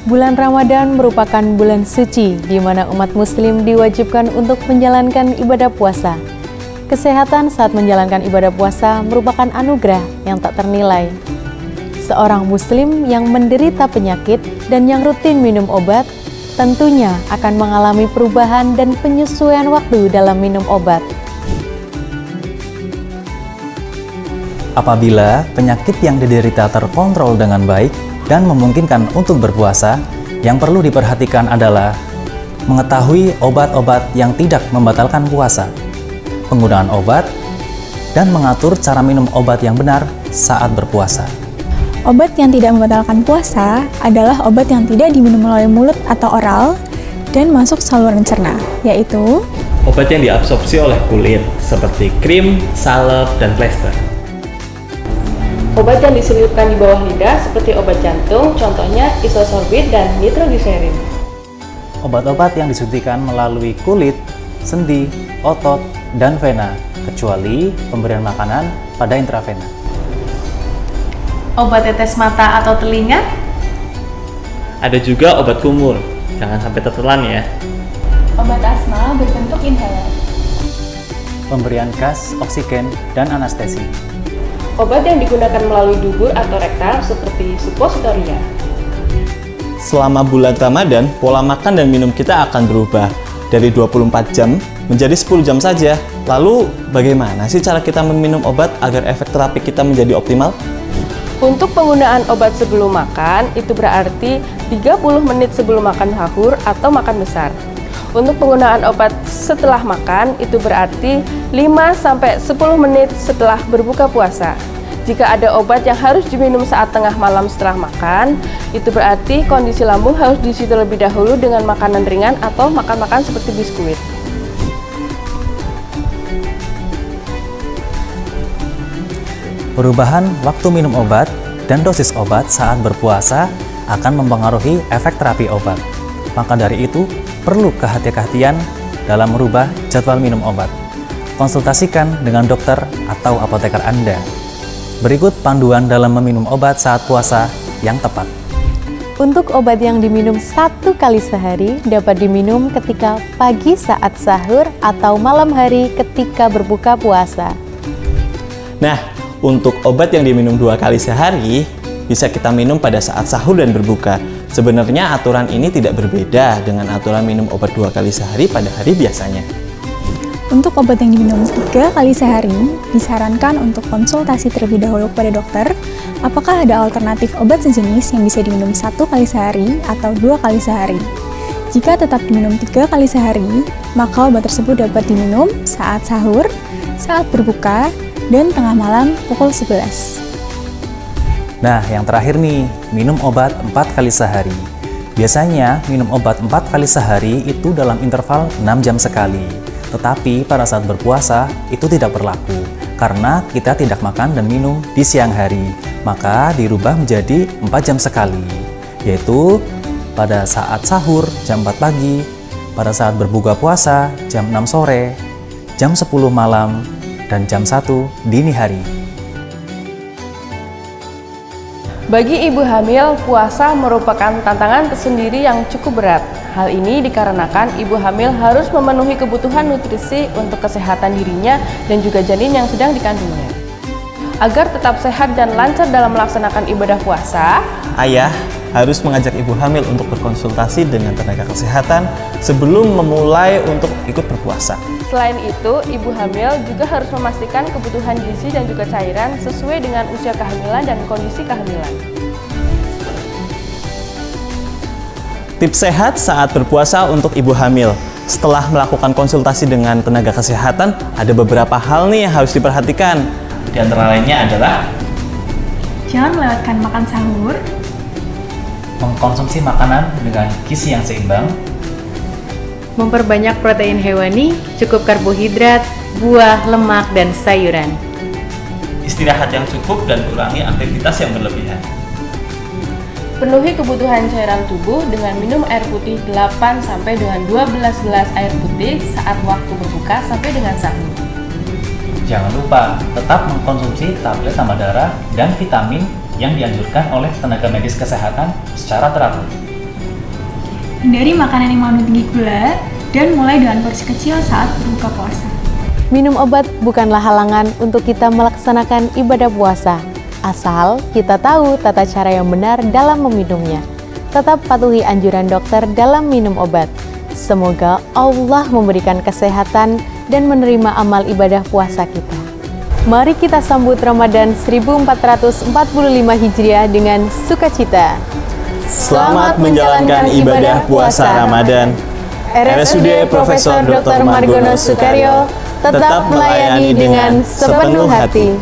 Bulan Ramadan merupakan bulan suci di mana umat muslim diwajibkan untuk menjalankan ibadah puasa. Kesehatan saat menjalankan ibadah puasa merupakan anugerah yang tak ternilai. Seorang muslim yang menderita penyakit dan yang rutin minum obat tentunya akan mengalami perubahan dan penyesuaian waktu dalam minum obat. Apabila penyakit yang diderita terkontrol dengan baik dan memungkinkan untuk berpuasa, yang perlu diperhatikan adalah mengetahui obat-obat yang tidak membatalkan puasa, penggunaan obat, dan mengatur cara minum obat yang benar saat berpuasa. Obat yang tidak membatalkan puasa adalah obat yang tidak diminum melalui mulut atau oral dan masuk saluran cerna, yaitu obat yang diabsorpsi oleh kulit seperti krim, salep, dan plester. Obat yang diselipkan di bawah lidah seperti obat jantung, contohnya isosorbit dan nitrogliserin. Obat-obat yang disuntikan melalui kulit, sendi, otot, dan vena, kecuali pemberian makanan pada intravena. Obat tetes mata atau telinga? Ada juga obat kumur, jangan sampai tertelan ya. obat asma berbentuk inhaler. Pemberian gas, oksigen, dan anestesi. Obat yang digunakan melalui dubur atau rektal seperti suppositoria. Selama bulan Ramadan, pola makan dan minum kita akan berubah dari 24 jam menjadi 10 jam saja. Lalu, bagaimana sih cara kita meminum obat agar efek terapi kita menjadi optimal? Untuk penggunaan obat sebelum makan, itu berarti 30 menit sebelum makan sahur atau makan besar. Untuk penggunaan obat setelah makan, itu berarti 5-10 menit setelah berbuka puasa. Jika ada obat yang harus diminum saat tengah malam setelah makan, itu berarti kondisi lambung harus diisi terlebih dahulu dengan makanan ringan atau makan-makan seperti biskuit. Perubahan waktu minum obat dan dosis obat saat berpuasa akan mempengaruhi efek terapi obat. Maka dari itu, perlu kehati-hatian dalam merubah jadwal minum obat. Konsultasikan dengan dokter atau apoteker Anda. Berikut panduan dalam meminum obat saat puasa yang tepat. Untuk obat yang diminum 1 kali sehari dapat diminum ketika pagi saat sahur atau malam hari ketika berbuka puasa. Nah, untuk obat yang diminum 2 kali sehari, bisa kita minum pada saat sahur dan berbuka. Sebenarnya aturan ini tidak berbeda dengan aturan minum obat 2 kali sehari pada hari biasanya. Untuk obat yang diminum 3 kali sehari, disarankan untuk konsultasi terlebih dahulu kepada dokter, apakah ada alternatif obat sejenis yang bisa diminum 1 kali sehari atau 2 kali sehari. Jika tetap diminum 3 kali sehari, maka obat tersebut dapat diminum saat sahur, saat berbuka, dan tengah malam pukul 11. Nah, yang terakhir nih, minum obat 4 kali sehari. Biasanya, minum obat 4 kali sehari itu dalam interval 6 jam sekali. Tetapi pada saat berpuasa, itu tidak berlaku, karena kita tidak makan dan minum di siang hari. Maka dirubah menjadi 4 jam sekali, yaitu pada saat sahur jam 4 pagi, pada saat berbuka puasa jam 6 sore, jam 10 malam, dan jam 1 dini hari. Bagi ibu hamil, puasa merupakan tantangan tersendiri yang cukup berat. Hal ini dikarenakan ibu hamil harus memenuhi kebutuhan nutrisi untuk kesehatan dirinya dan juga janin yang sedang dikandungnya. Agar tetap sehat dan lancar dalam melaksanakan ibadah puasa, Ayah harus mengajak ibu hamil untuk berkonsultasi dengan tenaga kesehatan sebelum memulai untuk ikut berpuasa. selain itu, ibu hamil juga harus memastikan kebutuhan gizi dan juga cairan sesuai dengan usia kehamilan dan kondisi kehamilan. Tips sehat saat berpuasa untuk ibu hamil. Setelah melakukan konsultasi dengan tenaga kesehatan, ada beberapa hal nih yang harus diperhatikan. Di antara lainnya adalah Jangan melewatkan makan sahur, Mengkonsumsi makanan dengan gizi yang seimbang, Memperbanyak protein hewani, cukup karbohidrat, buah, lemak, dan sayuran. istirahat yang cukup dan kurangi aktivitas yang berlebihan. Penuhi kebutuhan cairan tubuh dengan minum air putih 8 sampai dengan 12 gelas air putih saat waktu berbuka sampai dengan sahur. Jangan lupa tetap mengkonsumsi tablet tambah darah dan vitamin yang dianjurkan oleh tenaga medis kesehatan secara teratur. Hindari makanan yang mengandung tinggi gula, dan mulai dengan porsi kecil saat berbuka puasa. Minum obat bukanlah halangan untuk kita melaksanakan ibadah puasa, asal kita tahu tata cara yang benar dalam meminumnya. Tetap patuhi anjuran dokter dalam minum obat. Semoga Allah memberikan kesehatan dan menerima amal ibadah puasa kita. Mari kita sambut Ramadan 1445 Hijriah dengan sukacita. Selamat menjalankan ibadah puasa Ramadan. RSUD Profesor Dr. Margono Soekaryo tetap melayani dengan sepenuh hati.